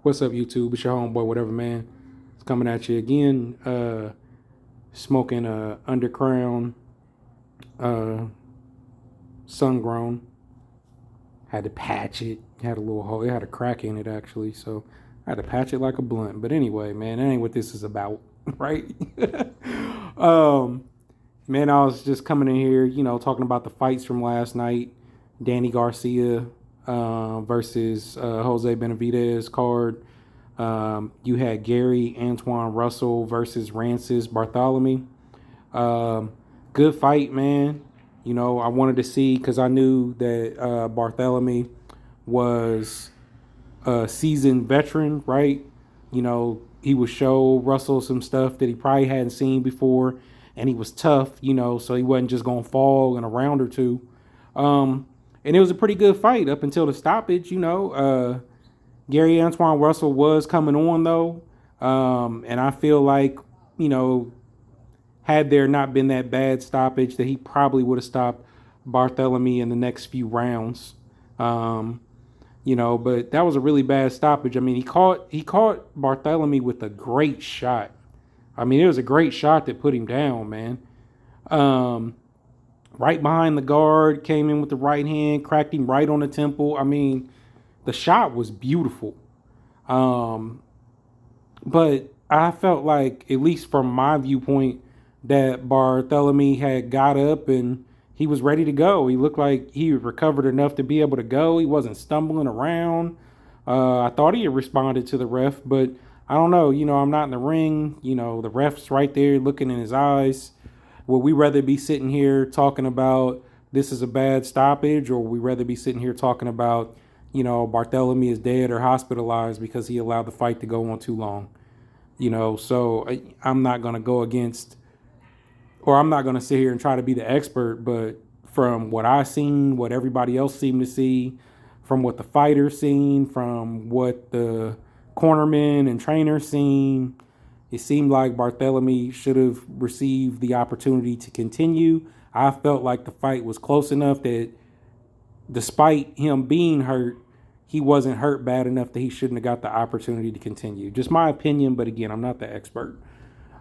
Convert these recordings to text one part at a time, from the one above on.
What's up, YouTube? It's your homeboy, whatever, man. It's coming at you again. Smoking a Undercrown, sun grown. Had to patch it. Had a little hole. It had a crack in it actually, so I had to patch it like a blunt. But anyway, man, that ain't what this is about, right? Man, I was just coming in here, talking about the fights from last night. Danny Garcia versus Jose Benavidez card. You had Gary Antuanne Russell versus Rances Barthelemy. Good fight, man. I wanted to see because I knew that Barthelemy was a seasoned veteran, right? He would show Russell some stuff that he probably hadn't seen before, and he was tough, so he wasn't just going to fall in a round or two. And it was a pretty good fight up until the stoppage, Gary Antuanne Russell was coming on, though. And I feel like, had there not been that bad stoppage, that he probably would have stopped Barthelemy in the next few rounds. But that was a really bad stoppage. I mean, he caught Barthelemy with a great shot. I mean, it was a great shot that put him down, man. Right behind the guard, came in with the right hand, cracked him right on the temple. I mean, the shot was beautiful. But I felt like, at least from my viewpoint, that Barthelemy had got up and he was ready to go. He looked like he recovered enough to be able to go. He wasn't stumbling around. I thought he had responded to the ref, but I don't know. I'm not in the ring. The ref's right there looking in his eyes. Would we rather be sitting here talking about this is a bad stoppage, or would we rather be sitting here talking about, Barthelemy is dead or hospitalized because he allowed the fight to go on too long? So I'm not going to go against, or I'm not going to sit here and try to be the expert, but from what I seen, what everybody else seemed to see, from what the fighters seen, from what the cornermen and trainers seen, it seemed like Barthelemy should have received the opportunity to continue. I felt like the fight was close enough that despite him being hurt, he wasn't hurt bad enough that he shouldn't have got the opportunity to continue. Just my opinion, but again, I'm not the expert.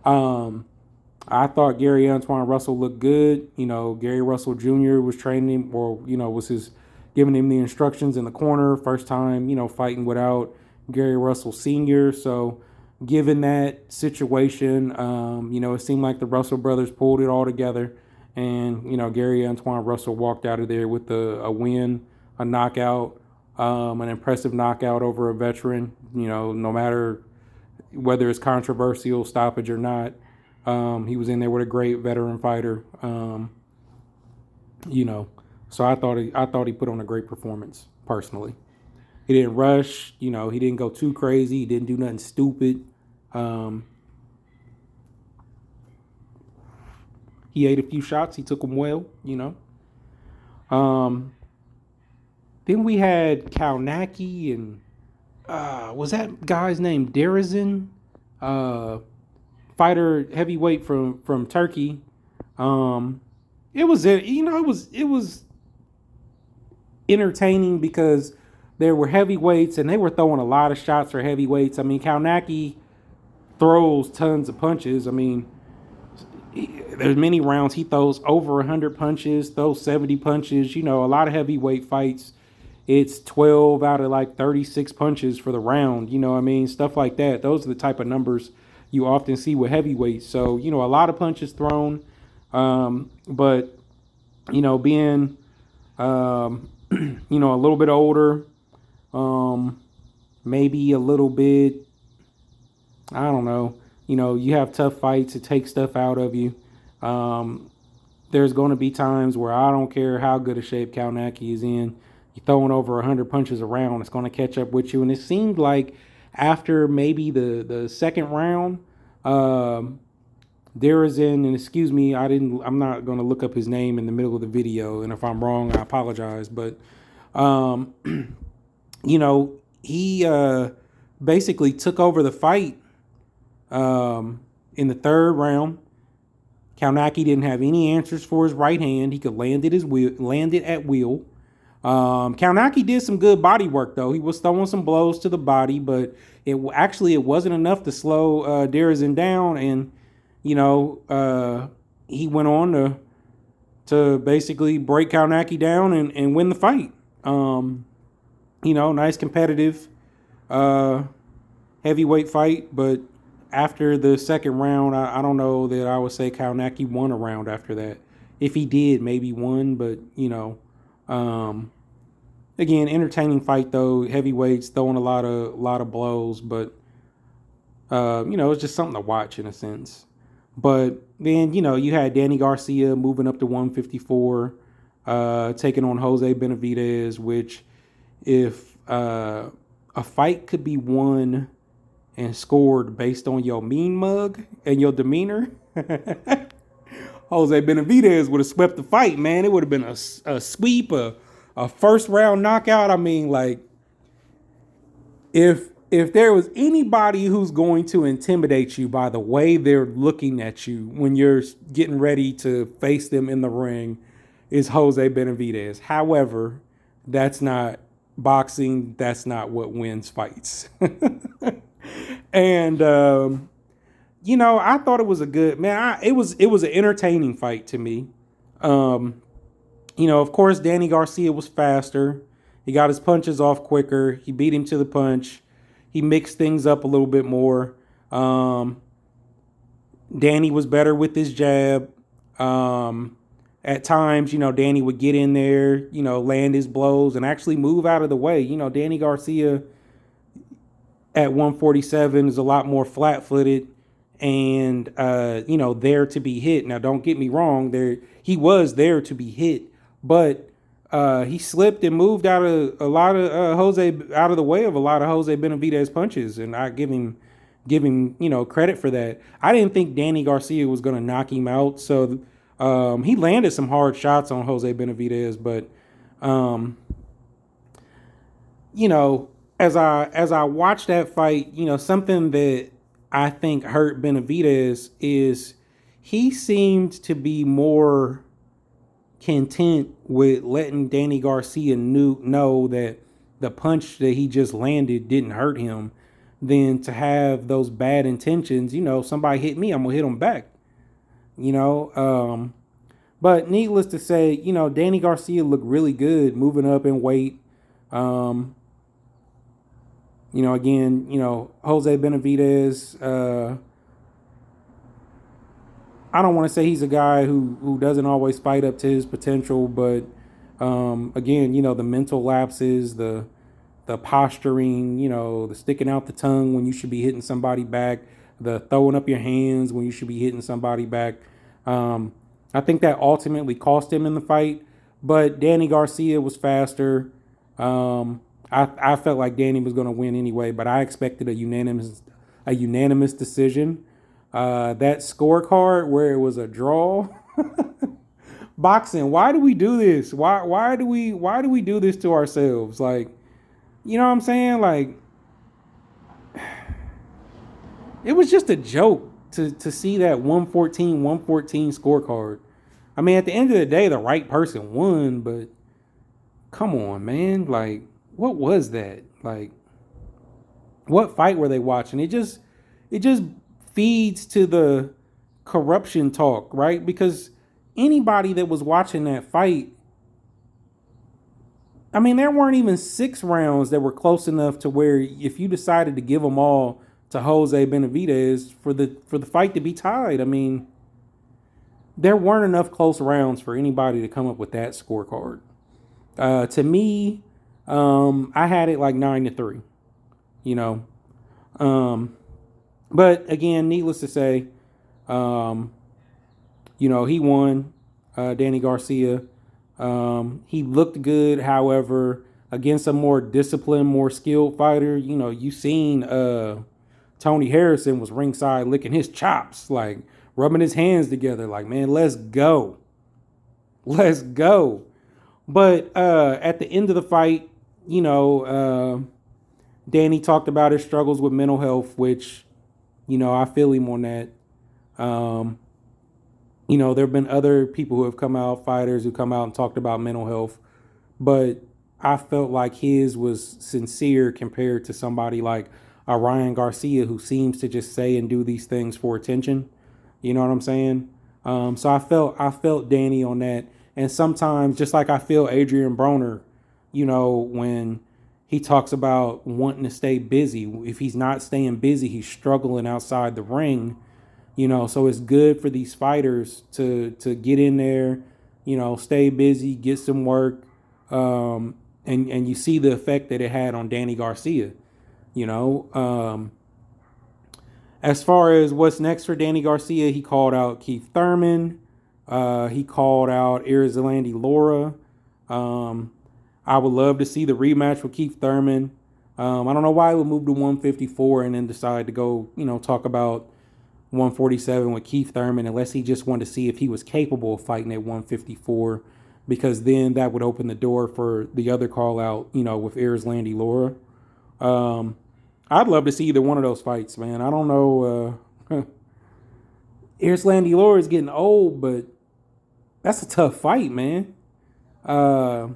I thought Gary Antuanne Russell looked good. Gary Russell Jr. was training him, or, was giving him the instructions in the corner. First time, fighting without Gary Russell Sr. So given that situation, it seemed like the Russell brothers pulled it all together. And, Gary Antuanne Russell walked out of there with a win, a knockout, an impressive knockout over a veteran, no matter whether it's controversial stoppage or not. He was in there with a great veteran fighter, so I thought he put on a great performance personally. He didn't rush, he didn't go too crazy. He didn't do nothing stupid. He ate a few shots. He took them well, Then we had Kownacki and was that guy's name Demirezen? Fighter heavyweight from Turkey. It was entertaining because there were heavyweights and they were throwing a lot of shots for heavyweights. I mean, Kownacki throws tons of punches. I mean, there's many rounds he throws over 100 punches, throws 70 punches. A lot of heavyweight fights, it's 12 out of like 36 punches for the round. Stuff like that. Those are the type of numbers you often see with heavyweights. So, a lot of punches thrown. But, being, a little bit older, maybe a little bit, I don't know. You have tough fights. It takes stuff out of you. There's going to be times where I don't care how good a shape Kownacki is in. You're throwing over 100 punches around. It's going to catch up with you. And it seemed like after maybe the second round, Demirezen, and excuse me, I'm not going to look up his name in the middle of the video. And if I'm wrong, I apologize. But, he basically took over the fight in the third round. Kownacki didn't have any answers for his right hand. He could land it at will. Kownacki did some good body work though. He was throwing some blows to the body, but it wasn't enough to slow Demirezen down, and he went on to basically break Kownacki down and win the fight. Nice competitive heavyweight fight, but after the second round, I don't know that I would say Kownacki won a round after that. If he did, maybe one, but again, entertaining fight though. Heavyweights throwing a lot of blows, but it's just something to watch in a sense. But then you had Danny Garcia moving up to 154, taking on Jose Benavidez. Which, if a fight could be won and scored based on your mean mug and your demeanor, Jose Benavidez would have swept the fight, man. It would have been a sweep, a first round knockout. I mean, like, if there was anybody who's going to intimidate you by the way they're looking at you when you're getting ready to face them in the ring, is Jose Benavidez. However, that's not boxing. That's not what wins fights. And I thought it was a good man. It was an entertaining fight to me. Of course, Danny Garcia was faster. He got his punches off quicker. He beat him to the punch. He mixed things up a little bit more. Danny was better with his jab. At times, Danny would get in there, land his blows and actually move out of the way. Danny Garcia at 147 is a lot more flat-footed and, there to be hit. Now, don't get me wrong. He was there to be hit, but he slipped and moved out of the way of a lot of Jose Benavidez punches, and I give him credit for that. I didn't think Danny Garcia was going to knock him out, so he landed some hard shots on Jose Benavidez, but as I watched that fight, something that I think hurt Benavidez is he seemed to be more content with letting Danny Garcia know that the punch that he just landed didn't hurt him than to have those bad intentions. Somebody hit me, I'm gonna hit him back. But needless to say, Danny Garcia looked really good moving up in weight. Again, Jose Benavidez, I don't want to say he's a guy who doesn't always fight up to his potential, but again, the mental lapses, the posturing, the sticking out the tongue when you should be hitting somebody back, the throwing up your hands when you should be hitting somebody back. I think that ultimately cost him in the fight, but Danny Garcia was faster. I felt like Danny was going to win anyway, but I expected a unanimous decision. That scorecard where it was a draw. Boxing, why do we do this? Why do we do this to ourselves? Like, you know what I'm saying? Like, it was just a joke to see that 114 scorecard. I mean, at the end of the day, the right person won, but come on, man. Like, what was that? Like, what fight were they watching? It just feeds to the corruption talk, right? Because anybody that was watching that fight, I mean, there weren't even 6 rounds that were close enough to where if you decided to give them all to Jose Benavidez for the fight to be tied, I mean, there weren't enough close rounds for anybody to come up with that scorecard. To me, I had it like 9-3, but again, needless to say, he won, Danny Garcia. He looked good. However, against a more disciplined, more skilled fighter, you seen, Tony Harrison was ringside licking his chops, like rubbing his hands together, like, man, let's go. Let's go. But at the end of the fight, Danny talked about his struggles with mental health, which, I feel him on that. There have been other people who have come out, fighters who come out and talked about mental health. But, I felt like his was sincere compared to somebody like a Ryan Garcia who seems to just say and do these things for attention. You know what I'm saying? So I felt Danny on that, and sometimes just like I feel Adrian Broner, when he talks about wanting to stay busy. If he's not staying busy, he's struggling outside the ring. So it's good for these fighters to get in there, stay busy, get some work, and you see the effect that it had on Danny Garcia. You know, as far as what's next for Danny Garcia, he called out Keith Thurman. He called out Erislandy Lara. I would love to see the rematch with Keith Thurman. I don't know why he would move to 154 and then decide to go, talk about 147 with Keith Thurman, unless he just wanted to see if he was capable of fighting at 154, because then that would open the door for the other call out, with Erislandy Lara. I'd love to see either one of those fights, man. I don't know. Erislandy Lara is getting old, but that's a tough fight, man. And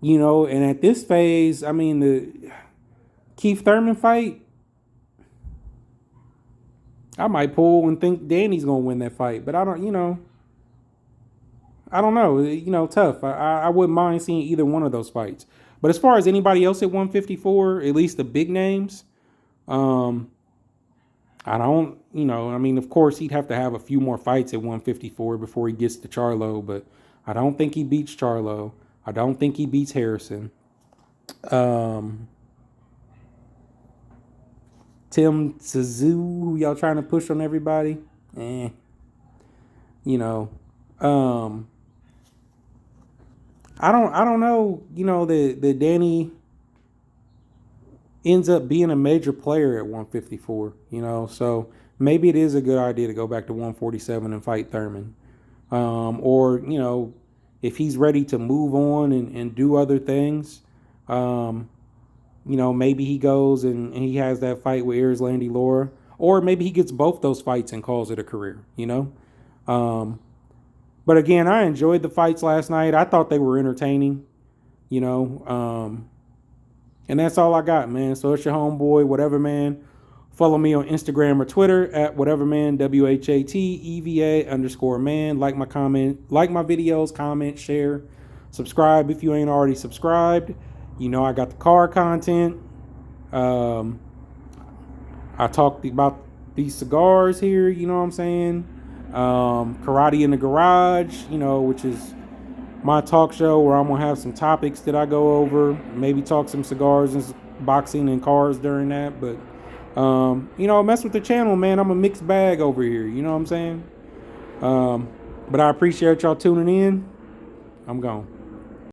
at this phase, I mean, the Keith Thurman fight, I might pull and think Danny's gonna win that fight, but I don't know. Tough. I wouldn't mind seeing either one of those fights. But as far as anybody else at 154, at least the big names, I don't, of course he'd have to have a few more fights at 154 before he gets to Charlo, but I don't think he beats Charlo. I don't think he beats Harrison. Tim Tszyu, who y'all trying to push on everybody? I don't know, that Danny ends up being a major player at 154, so maybe it is a good idea to go back to 147 and fight Thurman. Or, if he's ready to move on and do other things, maybe he goes and he has that fight with Erislandy Lara, or maybe he gets both those fights and calls it a career, But again, I enjoyed the fights last night. I thought they were entertaining, and that's all I got, man. So it's your homeboy, Whatever Man. Follow me on Instagram or Twitter at WhateverMan, WHATEVA_man. Like my videos, comment, share, subscribe if you ain't already subscribed. I got the car content. I talked about these cigars here, you know what I'm saying? Karate in the Garage, which is my talk show where I'm going to have some topics that I go over, maybe talk some cigars and boxing and cars during that. But, mess with the channel, man. I'm a mixed bag over here, you know what I'm saying? But I appreciate y'all tuning in. I'm gone.